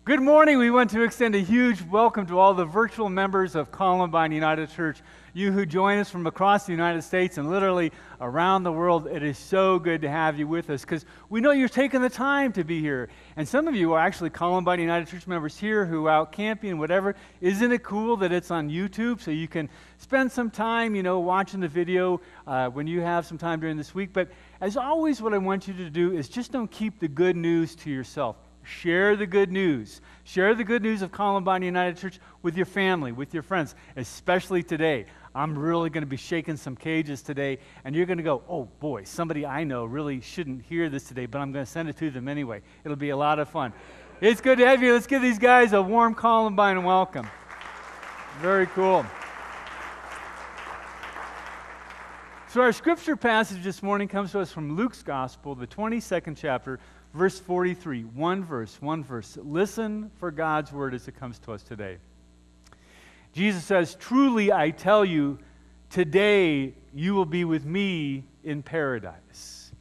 Good morning. We want to extend a huge welcome to all the virtual members of Columbine United Church. You who join us from across the United States and literally around the world, it is so good to have you with us because we know you're taking the time to be here. And some of you are actually Columbine United Church members here who are out camping and whatever. Isn't it cool that it's on YouTube so you can spend some time, watching the video when you have some time during this week. But as always, what I want you to do is just don't keep the good news to yourself. Share the good news. Share the good news of Columbine United Church with your family, with your friends, especially today. I'm really going to be shaking some cages today, and you're going to go, oh boy, somebody I know really shouldn't hear this today, but I'm going to send it to them anyway. It'll be a lot of fun. It's good to have you. Let's give these guys a warm Columbine welcome. Very cool. So our scripture passage this morning comes to us from Luke's Gospel, the 22nd chapter, verse 43, one verse. Listen for God's word as it comes to us today. Jesus says, "Truly I tell you, today you will be with me in paradise."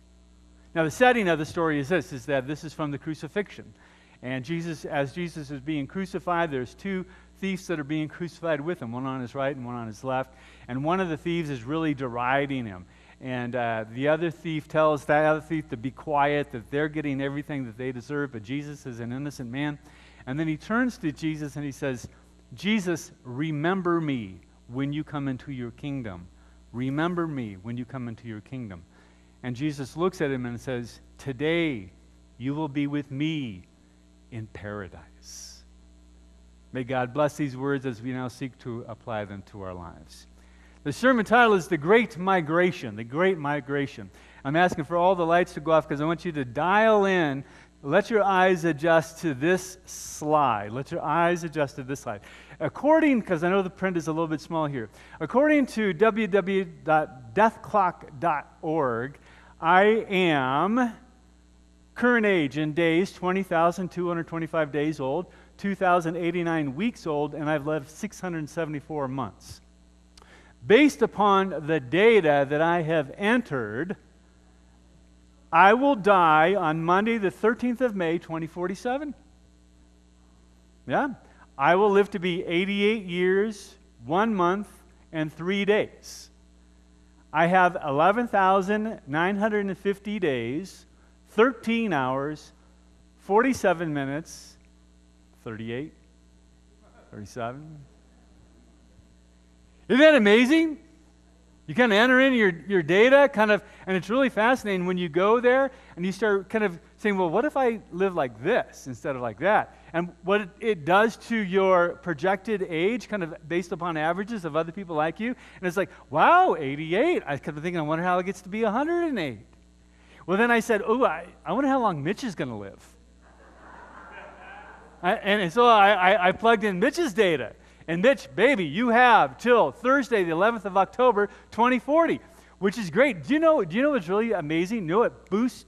Now the setting of the story is that this is from the crucifixion. And as Jesus is being crucified, there's two thieves that are being crucified with him, one on his right and one on his left. And one of the thieves is really deriding him. And the other thief tells that other thief to be quiet, that they're getting everything that they deserve, but Jesus is an innocent man. And then he turns to Jesus and he says, "Jesus, remember me when you come into your kingdom. Remember me when you come into your kingdom." And Jesus looks at him and says, "Today you will be with me in paradise." May God bless these words as we now seek to apply them to our lives. The sermon title is The Great Migration, The Great Migration. I'm asking for all the lights to go off because I want you to dial in. Let your eyes adjust to this slide. Let your eyes adjust to this slide. Because I know the print is a little bit small here. According to www.deathclock.org, I am current age in days 20,225 days old, 2,089 weeks old, and I've lived 674 months. Based upon the data that I have entered, I will die on Monday, the 13th of May, 2047. Yeah? I will live to be 88 years, 1 month, and 3 days. I have 11,950 days, 13 hours, 47 minutes, 38, 37. Isn't that amazing? You kind of enter in your data, and it's really fascinating when you go there and you start kind of saying, well, what if I live like this instead of like that? And what it does to your projected age, kind of based upon averages of other people like you. And it's like, wow, 88. I kept thinking, I wonder how it gets to be 108. Well, then I said, I wonder how long Mitch is going to live. And so I plugged in Mitch's data. And Mitch, baby, you have till Thursday, the 11th of October, 2040, which is great. Do you know what's really amazing? You know what boosts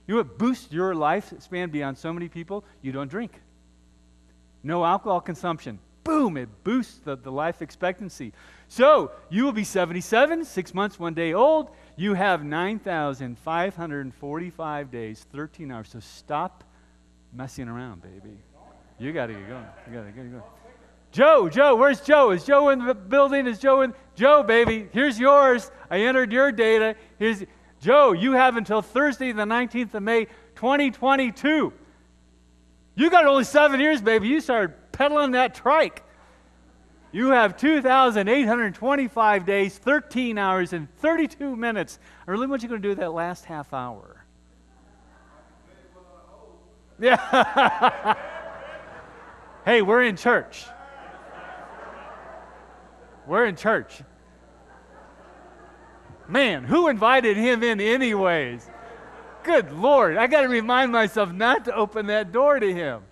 your lifespan beyond so many people? You don't drink. No alcohol consumption. Boom, it boosts the life expectancy. So you will be 77, 6 months, 1 day old. You have 9,545 days, 13 hours. So stop messing around, baby. You got to get going. You got to get going. Joe, where's Joe? Is Joe in the building? Joe, baby, here's yours. I entered your data. Here's Joe, you have until Thursday, the 19th of May, 2022. You got only 7 years, baby. You started pedaling that trike. You have 2,825 days, 13 hours, and 32 minutes. I really want you to do that last half hour. Yeah. Hey, we're in church. We're in church. Man, who invited him in anyways? Good Lord, I got to remind myself not to open that door to him.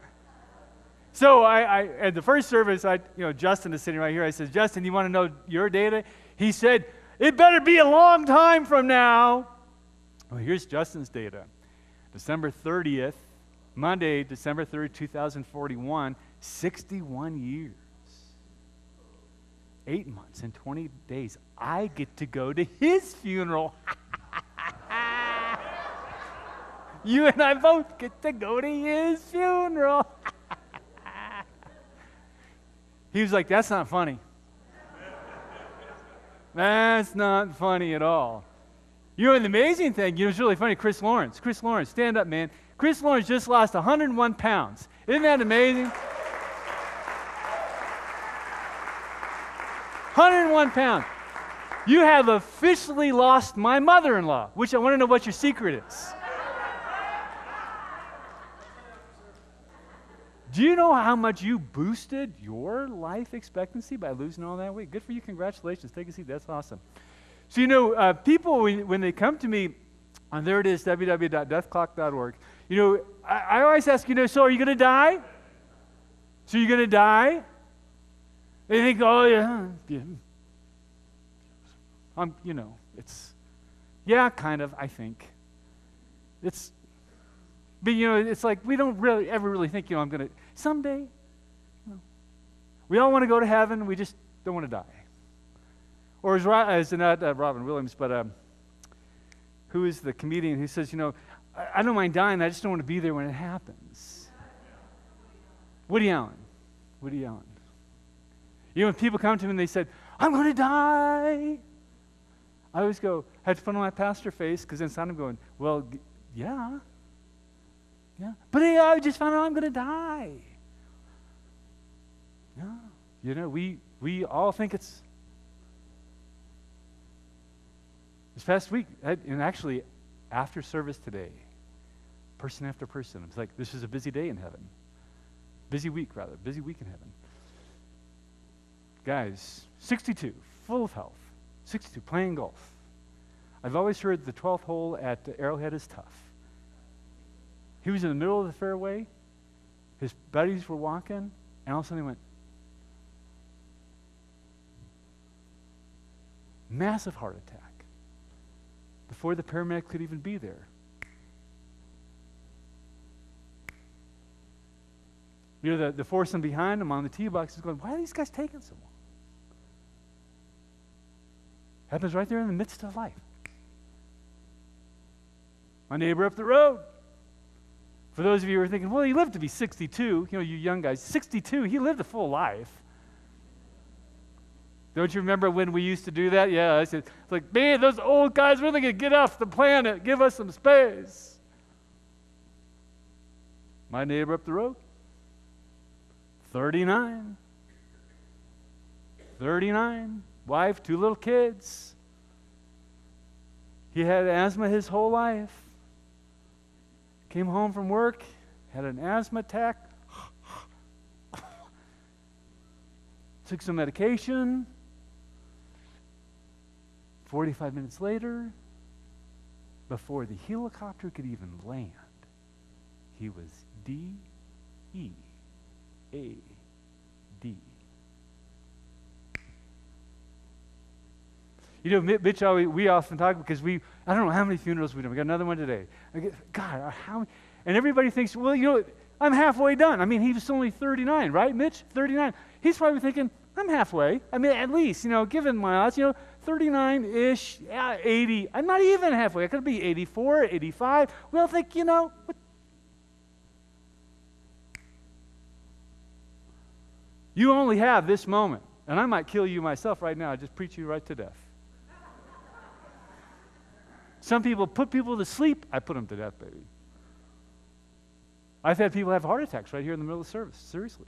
So I at the first service, Justin is sitting right here. I said, Justin, you want to know your data? He said, it better be a long time from now. Well, here's Justin's data. December 30th, Monday, December 30th, 2041, 61 years. 8 months and 20 days. I get to go to his funeral. You and I both get to go to his funeral. He was like, that's not funny. That's not funny at all. You know, the amazing thing, you know, it's really funny, Chris Lawrence, stand up, man. Chris Lawrence just lost 101 pounds. Isn't that amazing? 101 pounds. You have officially lost my mother-in-law, which I want to know what your secret is. Do you know how much you boosted your life expectancy by losing all that weight? Good for you. Congratulations. Take a seat. That's awesome. So, you know, people, when they come to me, and there it is, www.deathclock.org, you know, I always ask, you know, so are you going to die? So you're going to die? They think, oh, yeah. You know, it's, yeah, kind of, I think. But, you know, it's like we don't really ever really think, you know, I'm going to, someday, you know, we all want to go to heaven, we just don't want to die. Or as not Robin Williams, but who is the comedian who says, you know, I don't mind dying, I just don't want to be there when it happens. Woody Allen. You know, when people come to me and they said, I'm going to die, I always go, I had to put on my pastor face, because inside I'm going, well, yeah. But hey, I just found out I'm going to die. Yeah. You know, we all think it's... This past week, and actually after service today, person after person, it's like, this is a busy day in heaven. Busy week in heaven. Guys, 62, full of health. 62, playing golf. I've always heard the 12th hole at Arrowhead is tough. He was in the middle of the fairway. His buddies were walking, and all of a sudden he went, massive heart attack. Before the paramedic could even be there. You know, the foursome behind him on the tee box is going, why are these guys taking so long? Happens right there in the midst of life. My neighbor up the road. For those of you who are thinking, well, he lived to be 62, you know, you young guys, 62, he lived a full life. Don't you remember when we used to do that? Yeah, I said, it's like, man, those old guys really going to get off the planet, give us some space. My neighbor up the road, 39, wife, 2 little kids. He had asthma his whole life. Came home from work, had an asthma attack, took some medication. 45 minutes later, before the helicopter could even land, he was D-E-A-D. You know, Mitch, we often talk because I don't know how many funerals we do. We got another one today. God, how many? And everybody thinks, well, you know, I'm halfway done. I mean, he was only 39, right, Mitch? 39. He's probably thinking, I'm halfway. I mean, at least, you know, given my odds, you know, 39-ish, 80. I'm not even halfway. I could be 84, 85. We all think, you know, you only have this moment. And I might kill you myself right now. I just preach you right to death. Some people put people to sleep. I put them to death, baby. I've had people have heart attacks right here in the middle of the service. Seriously.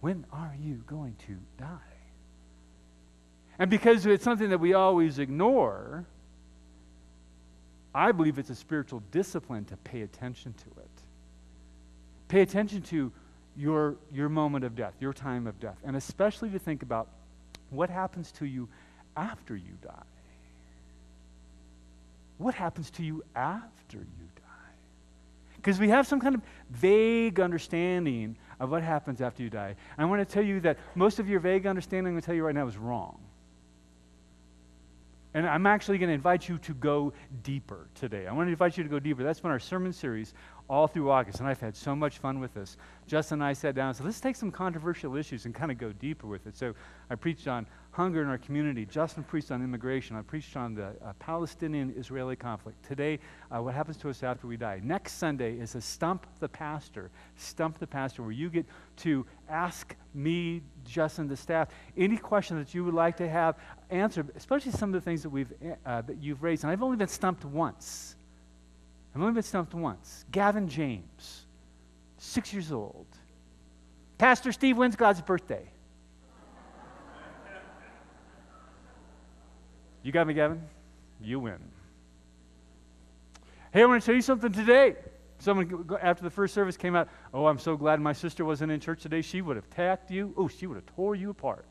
When are you going to die? And because it's something that we always ignore, I believe it's a spiritual discipline to pay attention to it. Pay attention to your moment of death, your time of death, and especially to think about what happens to you after you die. What happens to you after you die? Because we have some kind of vague understanding of what happens after you die. And I want to tell you that most of your vague understanding, I'm going to tell you right now, is wrong. And I'm actually going to invite you to go deeper today. I want to invite you to go deeper. That's been our sermon series all through August, and I've had so much fun with this. Justin and I sat down and said, let's take some controversial issues and kind of go deeper with it. So I preached on hunger in our community. Justin preached on immigration. I preached on the Palestinian-Israeli conflict. Today, what happens to us after we die. Next Sunday is a Stump the Pastor, where you get to ask me, Justin, the staff, any question that you would like to have answered, especially some of the things that you've raised. And I've only been stumped once. Gavin James, 6 years old. Pastor Steve, when's God's birthday? You got me, Gavin? You win. Hey, I want to tell you something today. Someone, after the first service, came out, oh, I'm so glad my sister wasn't in church today. She would have attacked you. Oh, she would have tore you apart.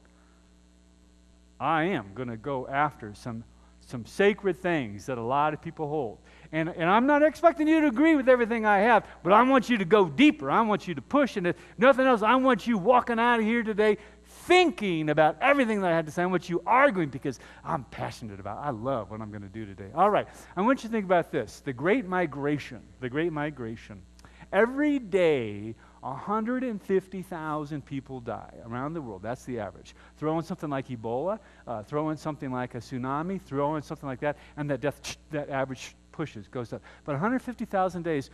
I am going to go after some sacred things that a lot of people hold. And I'm not expecting you to agree with everything I have, but I want you to go deeper. I want you to push. And if nothing else, I want you walking out of here today thinking about everything that I had to say. I want you arguing because I'm passionate about it. I love what I'm going to do today. All right. I want you to think about this. The Great Migration. Every day, 150,000 people die around the world. That's the average. Throw in something like Ebola, throw in something like a tsunami, throw in something like that, and that average goes up. But 150,000 days,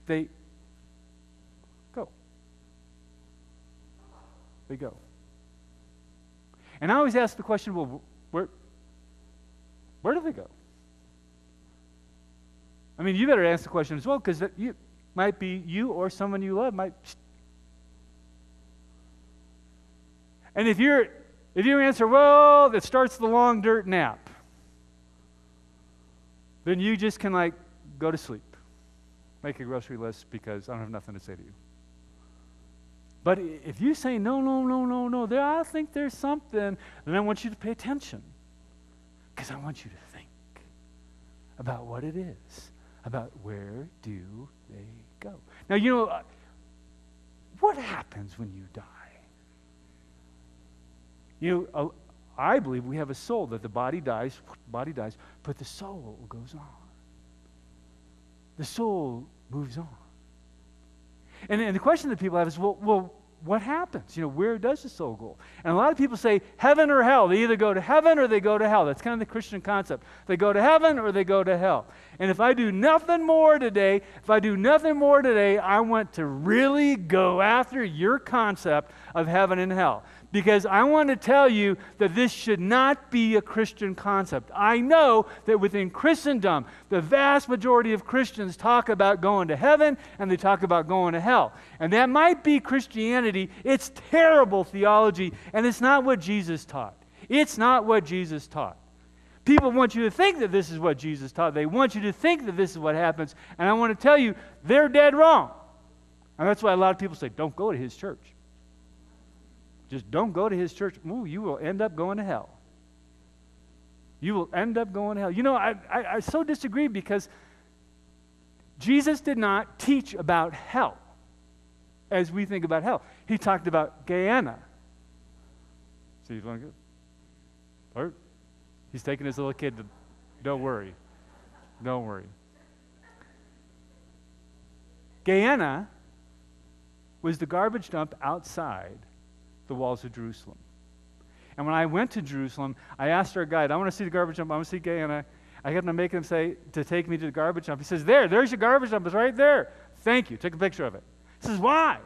they go. They go. And I always ask the question, well, where do they go? I mean, you better ask the question as well, because you might be you or someone you love might. And if your answer, well, that starts the long dirt nap, then you just can go to sleep. Make a grocery list because I don't have nothing to say to you. But if you say, no, I think there's something, then I want you to pay attention. Because I want you to think about what it is, about where do they go. Now, what happens when you die? I believe we have a soul, that the body dies, but the soul goes on. The soul moves on. And the question that people have is, well, what happens? Where does the soul go? And a lot of people say heaven or hell. They either go to heaven or they go to hell. That's kind of the Christian concept. They go to heaven or they go to hell. And if I do nothing more today, I want to really go after your concept of heaven and hell. Because I want to tell you that this should not be a Christian concept. I know that within Christendom, the vast majority of Christians talk about going to heaven and they talk about going to hell. And that might be Christianity. It's terrible theology, and it's not what Jesus taught. People want you to think that this is what Jesus taught. They want you to think that this is what happens. And I want to tell you, they're dead wrong. And that's why a lot of people say, don't go to his church. Just don't go to his church. Ooh, you will end up going to hell. I so disagree because Jesus did not teach about hell as we think about hell. He talked about Gehenna. See, you want to go? He's taking his little kid to, don't worry. Gehenna was the garbage dump outside the walls of Jerusalem. And when I went to Jerusalem, I asked our guide, I want to see the garbage dump, I want to see Gehenna. I had to make him say to take me to the garbage dump. He says, there's your garbage dump, it's right there. Thank you, take a picture of it. He says, why?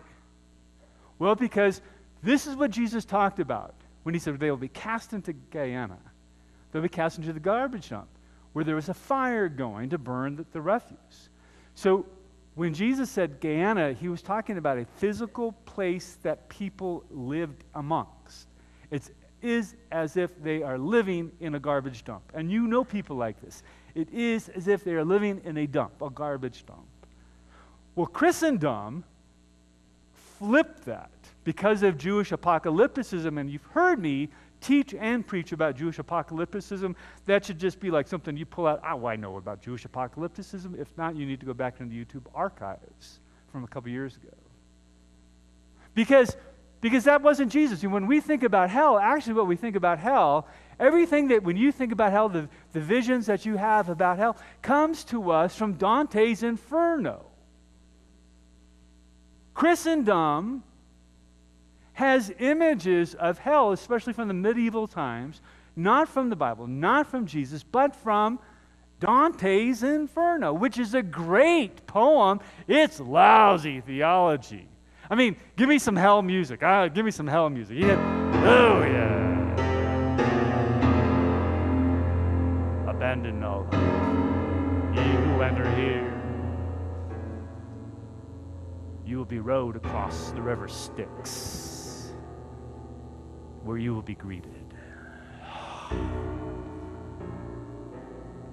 Well, because this is what Jesus talked about when he said they will be cast into Gehenna. They'll be cast into the garbage dump where there was a fire going to burn the refuse. So when Jesus said Gehenna, he was talking about a physical place that people lived amongst. It is as if they are living in a garbage dump. And you know people like this. It is as if they are living in a garbage dump. Well, Christendom flipped that because of Jewish apocalypticism, and you've heard me teach and preach about Jewish apocalypticism. That should just be like something you pull out. I know about Jewish apocalypticism. If not, you need to go back into the YouTube archives from a couple years ago. Because that wasn't Jesus. When we think about hell, actually what we think about hell, everything that when you think about hell, the visions that you have about hell comes to us from Dante's Inferno. Christendom has images of hell, especially from the medieval times, not from the Bible, not from Jesus, but from Dante's Inferno, which is a great poem. It's lousy theology. I mean, give me some hell music. Give me some hell music. Oh, yeah. Abandon all hope, ye who enter here. You will be rowed across the river Styx, where you will be greeted.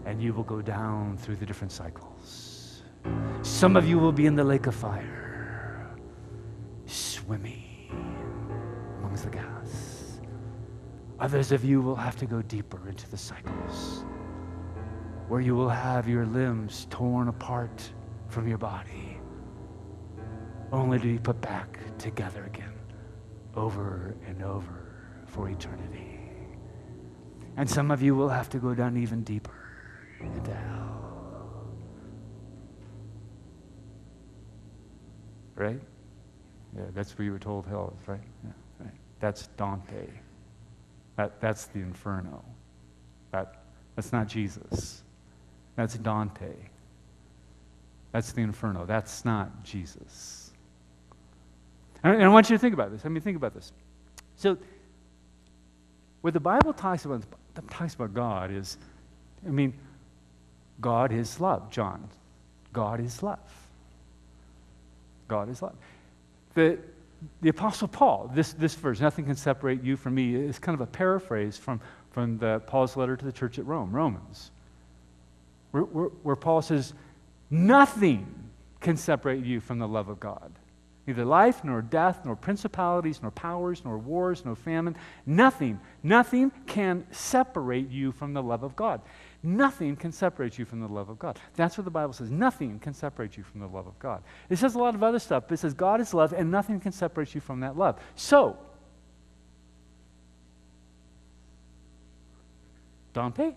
And you will go down through the different cycles. Some of you will be in the lake of fire, swimming amongst the gas. Others of you will have to go deeper into the cycles, where you will have your limbs torn apart from your body, only to be put back together again, over and over for eternity. And some of you will have to go down even deeper into hell. Right? Yeah, that's where you were told hell is, right? Yeah, right. That's Dante. That's the Inferno. That's not Jesus. That's Dante. That's the Inferno. That's not Jesus. And I want you to think about this. I mean, think about this. So, what the Bible talks about God is, I mean, God is love, John. God is love. God is love. The Apostle Paul, this verse, nothing can separate you from me, is kind of a paraphrase from Paul's letter to the church at Rome, Romans, where Paul says, nothing can separate you from the love of God. Neither life, nor death, nor principalities, nor powers, nor wars, nor famine. Nothing can separate you from the love of God. Nothing can separate you from the love of God. That's what the Bible says. Nothing can separate you from the love of God. It says a lot of other stuff, but it says God is love, and nothing can separate you from that love. So, Dante,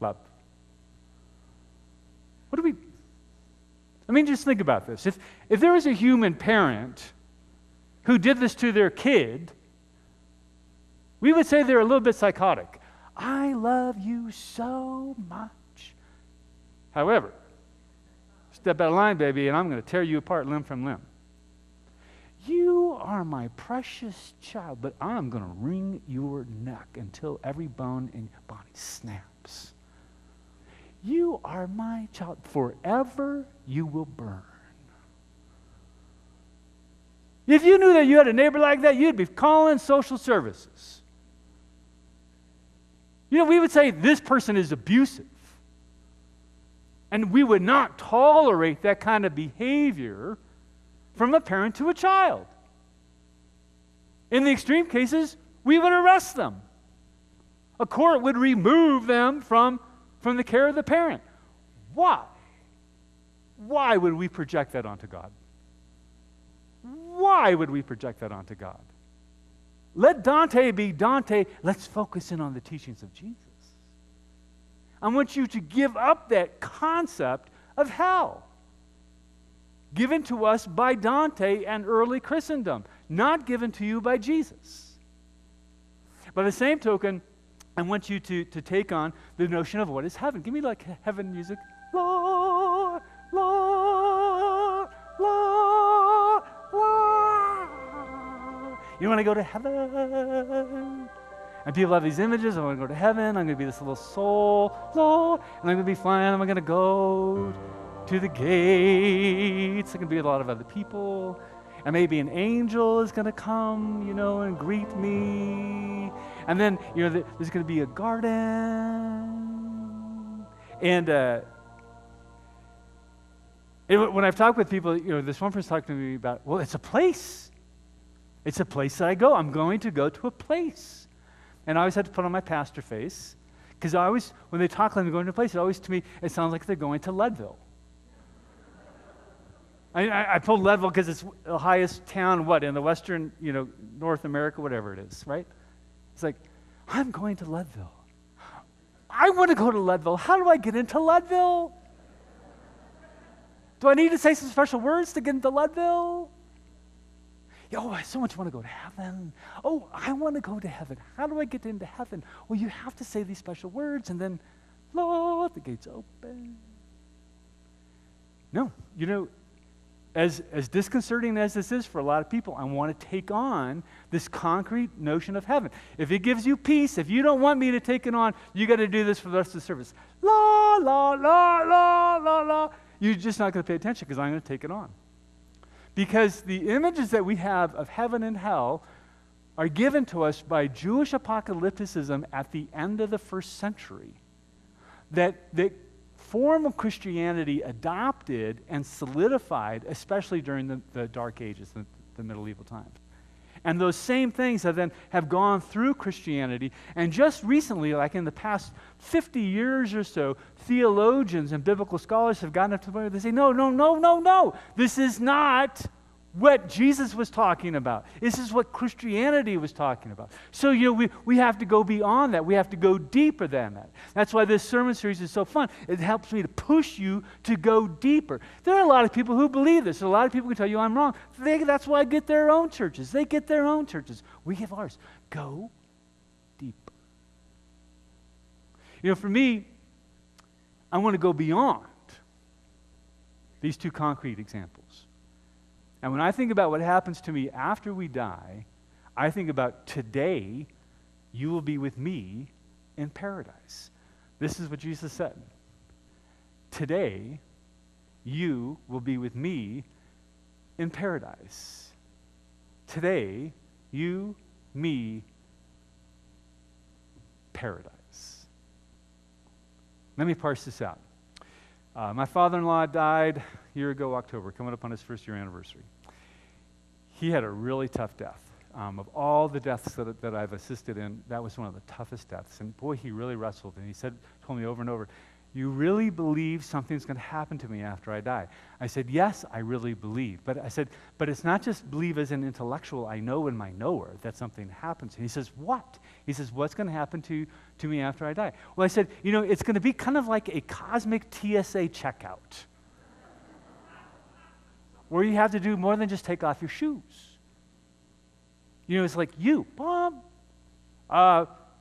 love. What do we... I mean, just think about this. If there was a human parent who did this to their kid, we would say they're a little bit psychotic. I love you so much. However, step out of line, baby, and I'm going to tear you apart limb from limb. You are my precious child, but I'm going to wring your neck until every bone in your body snaps. You are my child. Forever you will burn. If you knew that you had a neighbor like that, you'd be calling social services. You know, we would say this person is abusive. And we would not tolerate that kind of behavior from a parent to a child. In the extreme cases, we would arrest them. A court would remove them from the care of the parent. Why? Why would we project that onto God? Why would we project that onto God? Let Dante be Dante. Let's focus in on the teachings of Jesus. I want you to give up that concept of hell given to us by Dante and early Christendom, not given to you by Jesus. By the same token, I want you to take on the notion of what is heaven. Give me like heaven music. Lord, Lord, Lord, Lord. You want to go to heaven? And people have these images. I want to go to heaven. I'm going to be this little soul, Lord, and I'm going to be flying. I'm going to go to the gates. There can be a lot of other people. And maybe an angel is going to come, and greet me. And then, there's going to be a garden. And when I've talked with people, this one person talked to me about, well, it's a place. It's a place that I go. I'm going to go to a place. And I always had to put on my pastor face, because when they talk like they're going to a place, to me, it sounds like they're going to Leadville. I pulled Leadville because it's the highest town, in the western, North America, whatever it is, right? It's like, I'm going to Leadville. I want to go to Leadville. How do I get into Leadville? Do I need to say some special words to get into Leadville? Oh, I so much want to go to heaven. Oh, I want to go to heaven. How do I get into heaven? Well, you have to say these special words, and then, Lord, the gates open. No, as disconcerting as this is for a lot of people, I want to take on this concrete notion of heaven. If it gives you peace, if you don't want me to take it on, you got to do this for the rest of the service. La, la, la, la, la, la. You're just not going to pay attention because I'm going to take it on. Because the images that we have of heaven and hell are given to us by Jewish apocalypticism at the end of the first century. That form of Christianity adopted and solidified, especially during the Dark Ages, the medieval times. And those same things have gone through Christianity. And just recently, like in the past 50 years or so, theologians and biblical scholars have gotten up to the point where they say, no. This is not what Jesus was talking about. This is what Christianity was talking about. So, we have to go beyond that. We have to go deeper than that. That's why this sermon series is so fun. It helps me to push you to go deeper. There are a lot of people who believe this. A lot of people can tell you I'm wrong. That's why I get their own churches. They get their own churches. We have ours. Go deeper. For me, I want to go beyond these two concrete examples. And when I think about what happens to me after we die, I think about today, you will be with me in paradise. This is what Jesus said. Today, you will be with me in paradise. Today, you, me, paradise. Let me parse this out. My father-in-law died a year ago, October, coming up on his first year anniversary. He had a really tough death. Of all the deaths that I've assisted in, that was one of the toughest deaths. And boy, he really wrestled. And he told me over and over, you really believe something's going to happen to me after I die? I said, yes, I really believe. But I said, but it's not just believe as an intellectual, I know in my knower that something happens. And he says, what? He says, what's going to happen to me after I die? Well, I said, it's going to be kind of like a cosmic TSA checkout, where you have to do more than just take off your shoes. It's like, Bob,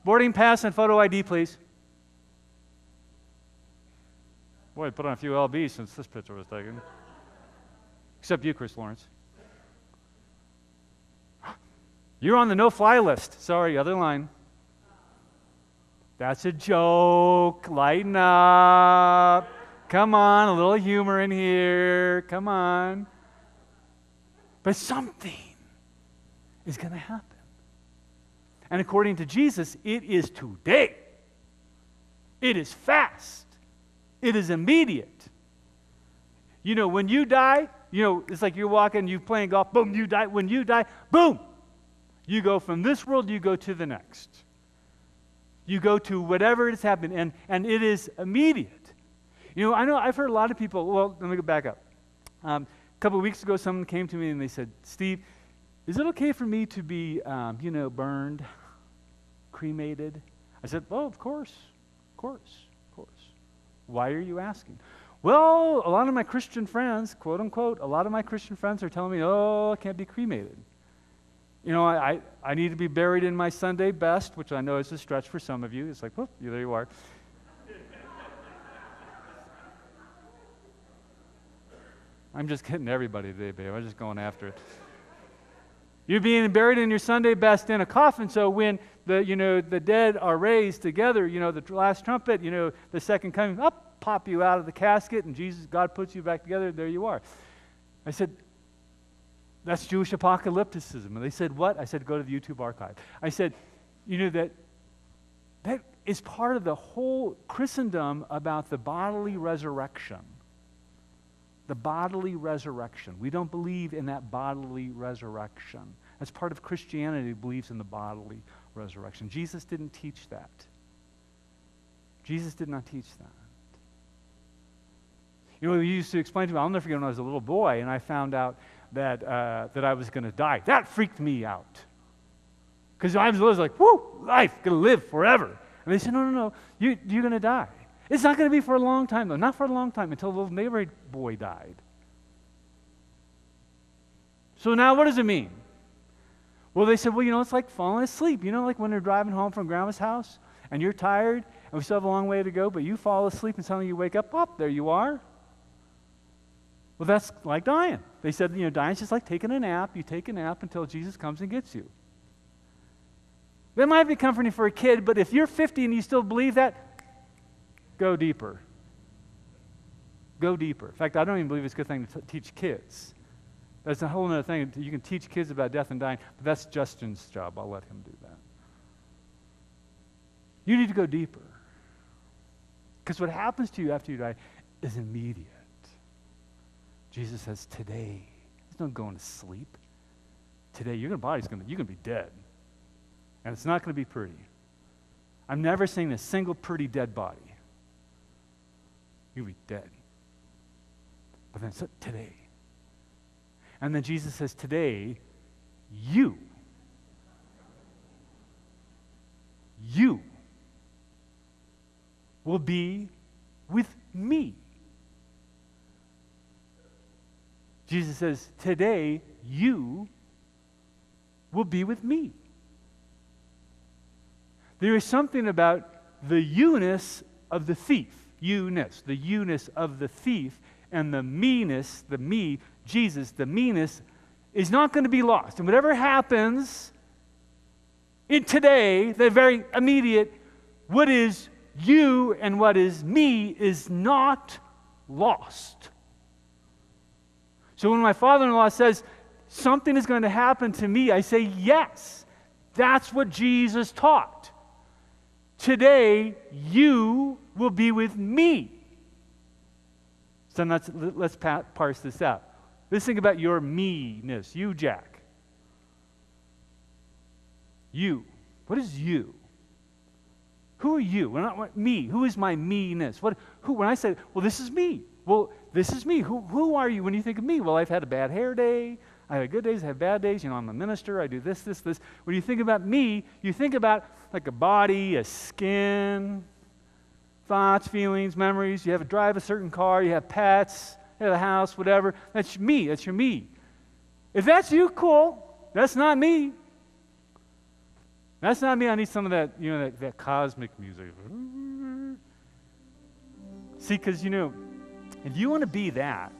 boarding pass and photo ID, please. Boy, I put on a few LBs since this picture was taken. Except you, Chris Lawrence. You're on the no-fly list. Sorry, other line. That's a joke. Lighten up. Come on, a little humor in here. Come on. But something is going to happen. And according to Jesus, it is today. It is fast. It is immediate. When you die, it's like you're walking, you're playing golf, boom, you die. When you die, boom, you go from this world, you go to the next. You go to whatever is happening, and it is immediate. I know I've heard a lot of people, well, let me go back up. A couple of weeks ago, someone came to me and they said, Steve, is it okay for me to be, burned, cremated? I said, oh, of course. Why are you asking? Well, a lot of my Christian friends, quote unquote, a lot of my Christian friends are telling me, oh, I can't be cremated. I need to be buried in my Sunday best, which I know is a stretch for some of you. It's like, whoop, there you are. I'm just kidding everybody today, babe. I'm just going after it. You're being buried in your Sunday best in a coffin, so when the dead are raised together, the last trumpet, the second coming, up, pop you out of the casket, and God puts you back together, there you are. I said, that's Jewish apocalypticism. And they said, what? I said, go to the YouTube archive. I said, that is part of the whole Christendom about the bodily resurrection. The bodily resurrection. We don't believe in that bodily resurrection. That's part of Christianity, believes in the bodily resurrection. Jesus didn't teach that. Jesus did not teach that. He used to explain to me, I'll never forget when I was a little boy and I found out that I was going to die. That freaked me out. Because I was like, whoo, life, going to live forever. And they said, no, you're going to die. It's not going to be for a long time, though. Not for a long time, until the little neighborhood boy died. So now what does it mean? Well, they said, well, it's like falling asleep. Like when they're driving home from grandma's house and you're tired and we still have a long way to go, but you fall asleep and suddenly you wake up, there you are. Well, that's like dying. They said, dying's just like taking a nap. You take a nap until Jesus comes and gets you. That might be comforting for a kid, but if you're 50 and you still believe that, go deeper. Go deeper. In fact, I don't even believe it's a good thing to teach kids. That's a whole other thing. You can teach kids about death and dying, but that's Justin's job. I'll let him do that. You need to go deeper. Because what happens to you after you die is immediate. Jesus says, today, there's no going to sleep. Today, you're going to be dead. And it's not going to be pretty. I'm never seeing a single pretty dead body. You'll be dead. But then today. And then Jesus says, today, you will be with me. Jesus says, today, you will be with me. There is something about the you-ness of the thief. The you-ness of the thief, and the me-ness, the me, Jesus, the me-ness, is not going to be lost. And whatever happens in today, the very immediate, what is you and what is me is not lost. So when my father-in-law says, something is going to happen to me, I say, yes, that's what Jesus taught. Today, you will be with me. So let's parse this out. Let's think about your me-ness. You, Jack. You. What is you? Who are you? Me. Who is my me-ness? When I say, well, this is me. Well, this is me. Who are you when you think of me? Well, I've had a bad hair day. I have good days, I have bad days. I'm a minister. I do this. When you think about me, you think about like a body, a skin, thoughts, feelings, memories. You drive a certain car. You have pets. You have a house, whatever. That's me. That's your me. If that's you, cool. That's not me. That's not me. I need some of that, that cosmic music. See, because, if you want to be that,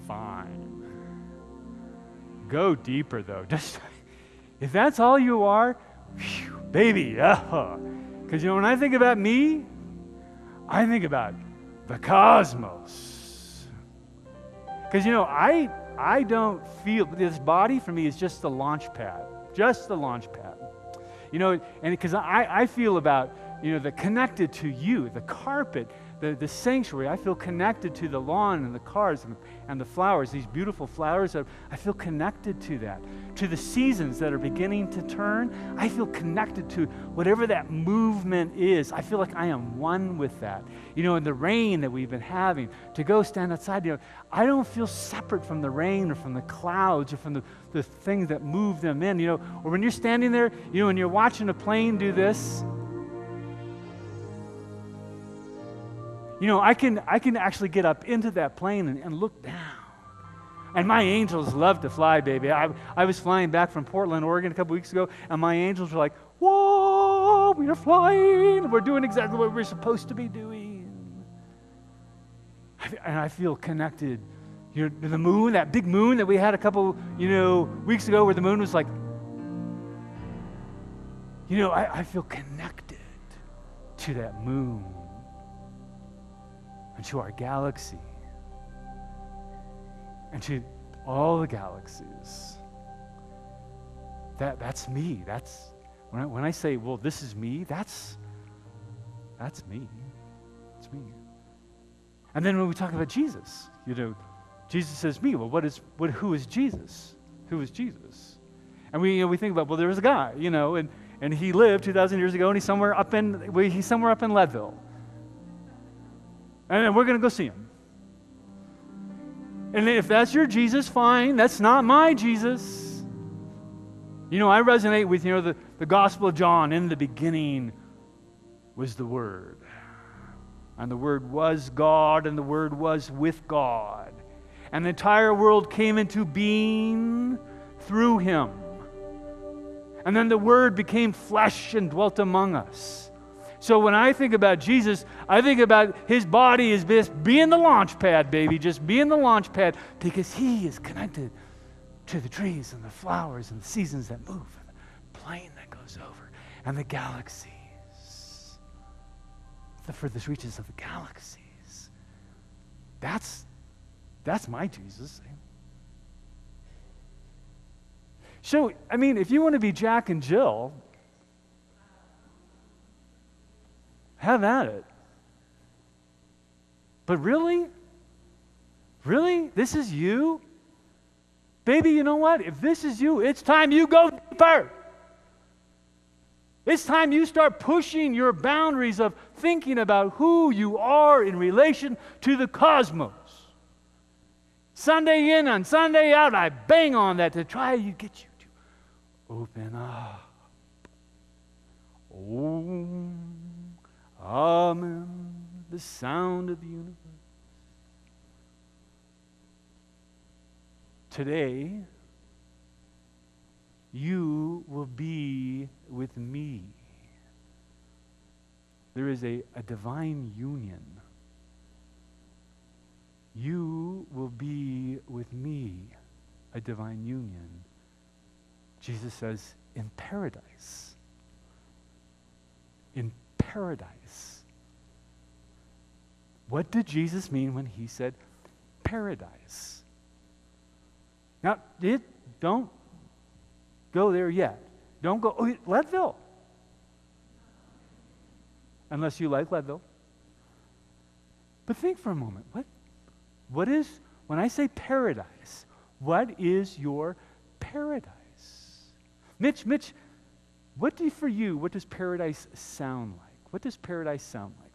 fine. Go deeper, though. If that's all you are, whew, baby, because when I think about me, I think about the cosmos. Because I don't feel this body for me is just the launch pad, and because I feel about the connected to you, the carpet. The sanctuary, I feel connected to the lawn and the cars and the flowers, these beautiful flowers. I feel connected to that. To the seasons that are beginning to turn, I feel connected to whatever that movement is. I feel like I am one with that. In the rain that we've been having, to go stand outside, I don't feel separate from the rain or from the clouds or from the things that move them in. Or when you're standing there, and you're watching a plane do this, I can actually get up into that plane and look down. And my angels love to fly, baby. I was flying back from Portland, Oregon a couple weeks ago, and my angels were like, whoa, we are flying. We're doing exactly what we're supposed to be doing. And I feel connected. To the moon, that big moon that we had a couple, weeks ago where the moon was like, I feel connected to that moon. And to our galaxy, and to all the galaxies. That's me. That's when I say, well, this is me. That's me. It's me. And then when we talk about Jesus, Jesus says me. Well, who is Jesus? Who is Jesus? And we think about, well, there was a guy, and he lived 2,000 years ago, and he's somewhere up in Leadville. And we're going to go see him. And if that's your Jesus, fine. That's not my Jesus. I resonate with, the Gospel of John. In the beginning was the Word. And the Word was God, and the Word was with God. And the entire world came into being through Him. And then the Word became flesh and dwelt among us. So when I think about Jesus, I think about his body as just being the launch pad, baby, just being the launch pad, because he is connected to the trees and the flowers and the seasons that move, and the plane that goes over, and the galaxies, the furthest reaches of the galaxies. That's my Jesus. So, I mean, if you want to be Jack and Jill, have at it. But really? Really? This is you? Baby, you know what? If this is you, it's time you go deeper. It's time you start pushing your boundaries of thinking about who you are in relation to the cosmos. Sunday in and Sunday out, I bang on that to try to get you to open up. Amen. The sound of the universe. Today, you will be with me. There is a divine union. You will be with me, a divine union. Jesus says, in paradise. In paradise. What did Jesus mean when he said paradise? Now, don't go there yet. Don't go, Leadville. Unless you like Leadville. But think for a moment. What is, when I say paradise, what is your paradise? Mitch, what does paradise sound like? What does paradise sound like?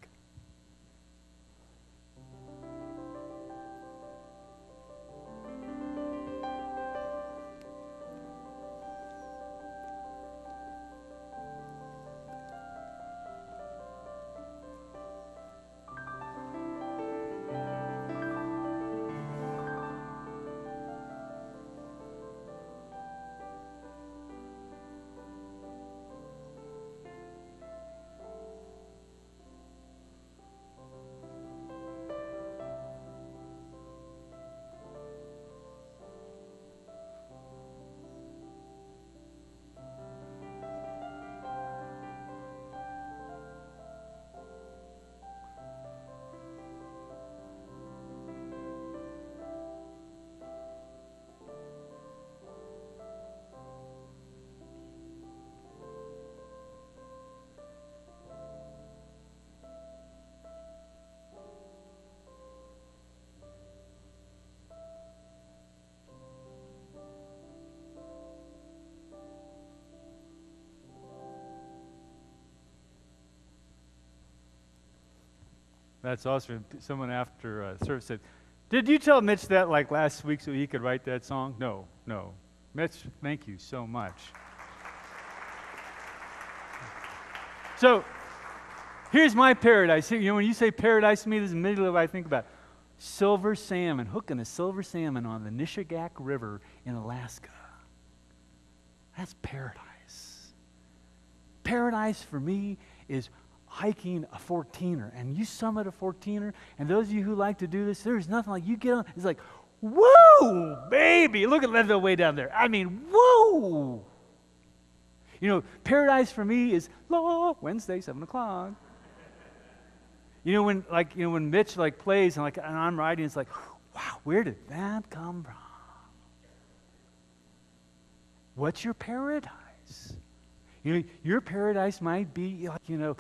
That's awesome. Someone after service said, did you tell Mitch that like last week so he could write that song? No. Mitch, thank you so much. So, here's my paradise. You know, when you say paradise to me, this is immediately what I think about. Silver salmon, hooking a silver salmon on the Nishigak River in Alaska. That's paradise. Paradise for me is hiking a 14er, and you summit a 14er, and those of you who like to do this, there's nothing like you get on, it's like, whoa, baby, look at Leadville way down there. I mean, whoa. You know, paradise for me is Wednesday, 7 o'clock. You know, when Mitch plays and I'm writing, it's like, wow, where did that come from? What's your paradise? You know, your paradise might be like, you know,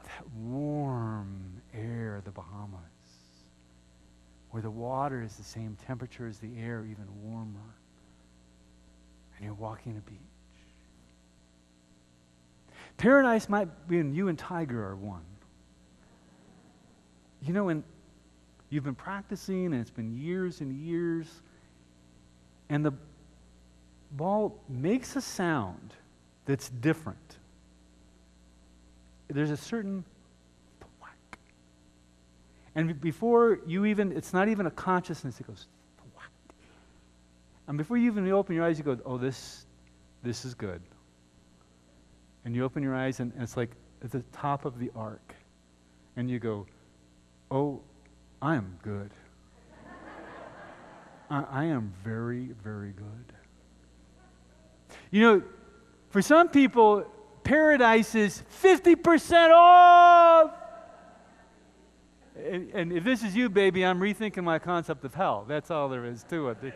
that warm air of the Bahamas, where the water is the same temperature as the air, even warmer, and you're walking a beach. Paradise might be when you and Tiger are one. You know, when you've been practicing, and it's been years and years, and the ball makes a sound that's different. There's a certain whack. And before you even, it's not even a consciousness, it goes whack. And before you even open your eyes, you go, oh, this is good. And you open your eyes, and it's like at the top of the ark. And you go, oh, I am good. I am very, very good. You know, for some people, paradise is 50% off. And if this is you, baby, I'm rethinking my concept of hell. That's all there is to it.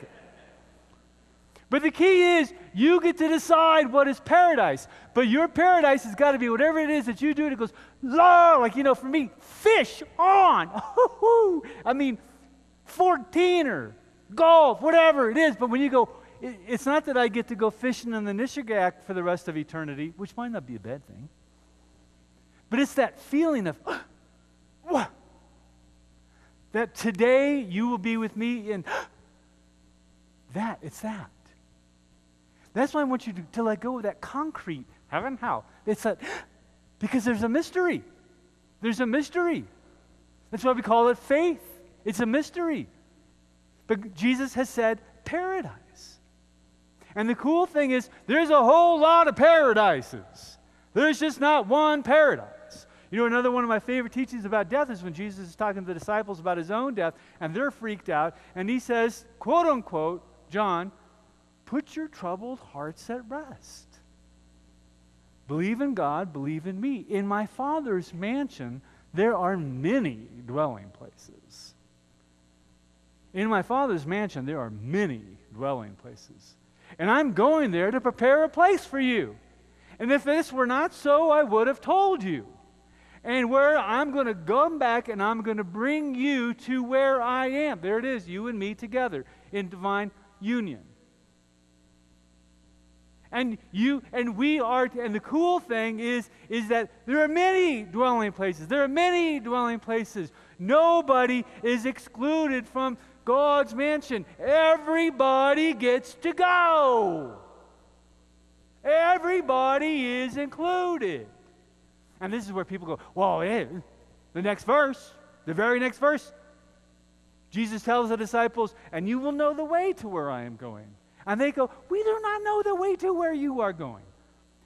But the key is, you get to decide what is paradise. But your paradise has got to be whatever it is that you do. And it goes, la, like, you know, for me, fish on. I mean, 14er, golf, whatever it is. But when you go, it's not that I get to go fishing in the Nishigack for the rest of eternity, which might not be a bad thing. But it's that feeling of, what? That today you will be with me in that. It's that. That's why I want you to let go of that concrete heaven. How? It's that, because there's a mystery. There's a mystery. That's why we call it faith. It's a mystery. But Jesus has said paradise. And the cool thing is, there's a whole lot of paradises. There's just not one paradise. You know, another one of my favorite teachings about death is when Jesus is talking to the disciples about his own death, and they're freaked out, and he says, quote unquote, John, put your troubled hearts at rest. Believe in God, believe in me. In my Father's mansion, there are many dwelling places. In my Father's mansion, there are many dwelling places. And I'm going there to prepare a place for you. And if this were not so, I would have told you. And where I'm going to come back and I'm going to bring you to where I am. There it is, you and me together in divine union. And you and we are, and the cool thing is that there are many dwelling places. There are many dwelling places. Nobody is excluded from God's mansion. Everybody gets to go. Everybody is included. And this is where people go, well, the next verse, the very next verse, Jesus tells the disciples, and you will know the way to where I am going. And they go, we do not know the way to where you are going.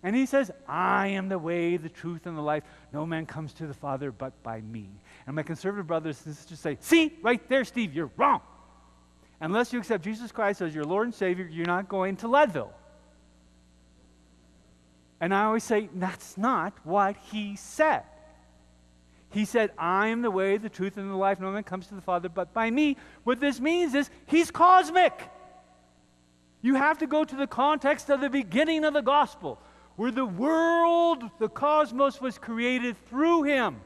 And he says, I am the way, the truth, and the life. No man comes to the Father but by me. And my conservative brothers and sisters say, see, right there, Steve, you're wrong. Unless you accept Jesus Christ as your Lord and Savior, you're not going to Leadville. And I always say, that's not what he said. He said, I am the way, the truth, and the life. No man comes to the Father but by me. What this means is he's cosmic. You have to go to the context of the beginning of the gospel, where the world, the cosmos, was created through him.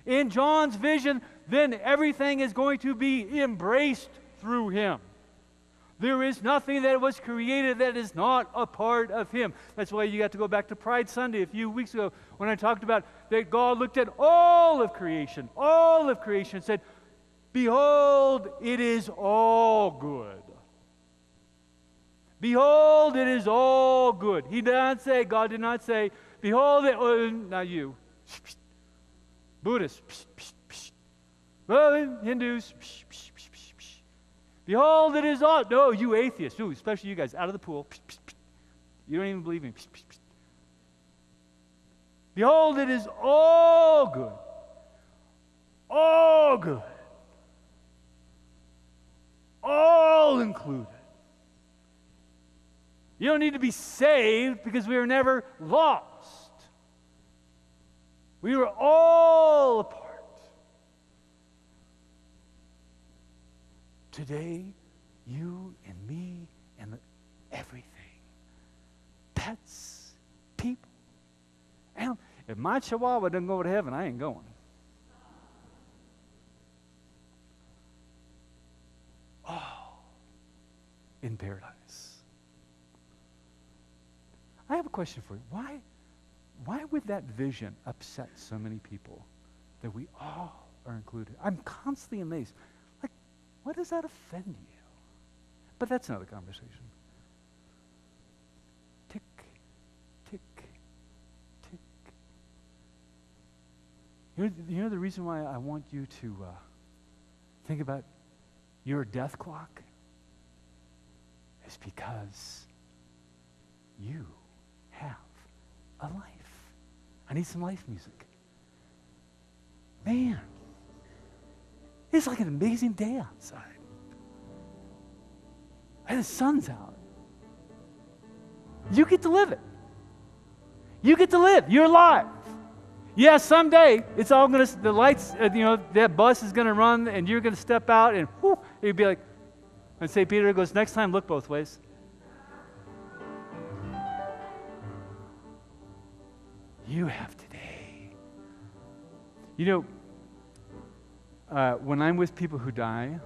In John's vision, then everything is going to be embraced through him. There is nothing that was created that is not a part of him. That's why you got to go back to Pride Sunday a few weeks ago when I talked about that God looked at all of creation, and said, behold, it is all good. Behold, it is all good. God did not say, behold, not you. Buddhists, Hindus, behold, it is all. No, you atheists, especially you guys, out of the pool. You don't even believe me. Behold, it is all good. All good. All included. You don't need to be saved because we were never lost. We were all a part. Today, you and me and everything. Pets, people. And if my chihuahua doesn't go to heaven, I ain't going. All in paradise. I have a question for you. Why would that vision upset so many people that we all are included? I'm constantly amazed. Like, why does that offend you? But that's another conversation. Tick, tick, tick. You know the reason why I want you to think about your death clock is because you have a life. I need some life music. Man, it's like an amazing day outside. And the sun's out. You get to live it. You get to live. You're alive. Yeah, someday it's all going to, the lights, that bus is going to run and you're going to step out and whoo, it'd be like, and St. Peter goes, next time look both ways. You have today. When I'm with people who die,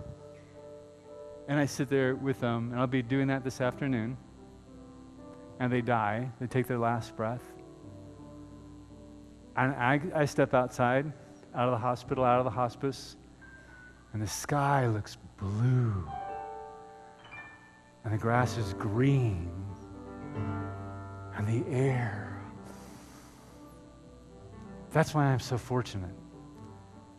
and I sit there with them, and I'll be doing that this afternoon, and they die, they take their last breath, and I step outside, out of the hospital, out of the hospice, and the sky looks blue, and the grass is green, and the air. That's why I'm so fortunate.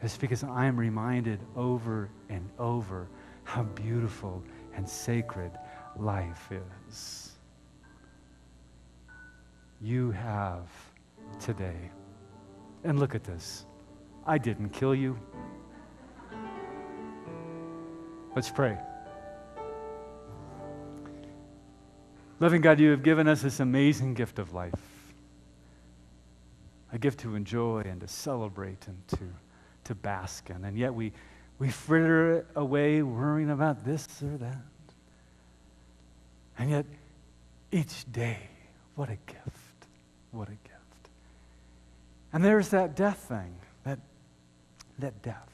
It's because I am reminded over and over how beautiful and sacred life is. You have today. And look at this. I didn't kill you. Let's pray. Loving God, you have given us this amazing gift of life. A gift to enjoy and to celebrate and to bask in. And yet we fritter it away worrying about this or that. And yet each day, what a gift. What a gift. And there's that death thing, that death.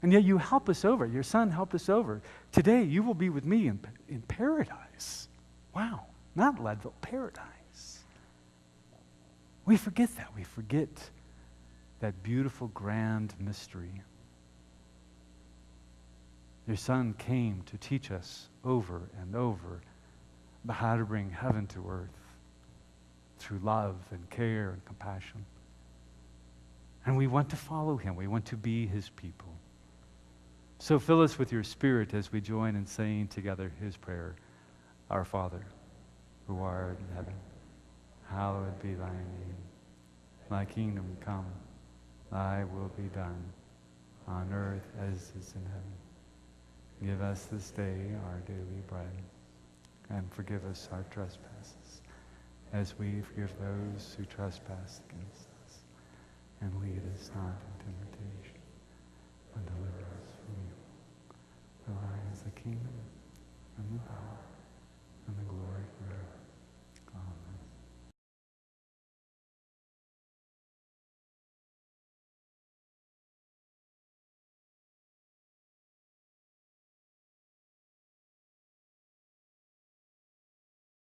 And yet you help us over. Your son helped us over. Today you will be with me in paradise. Wow. Not Leadville, paradise. We forget that. We forget that beautiful, grand mystery. Your son came to teach us over and over about how to bring heaven to earth through love and care and compassion. And we want to follow him. We want to be his people. So fill us with your Spirit as we join in saying together his prayer. Our Father, who art in heaven, hallowed be thy name. Thy kingdom come, thy will be done, on earth as is in heaven. Give us this day our daily bread, and forgive us our trespasses, as we forgive those who trespass against us. And lead us not into temptation, but deliver us from evil. For thine is the kingdom, and the power, and the glory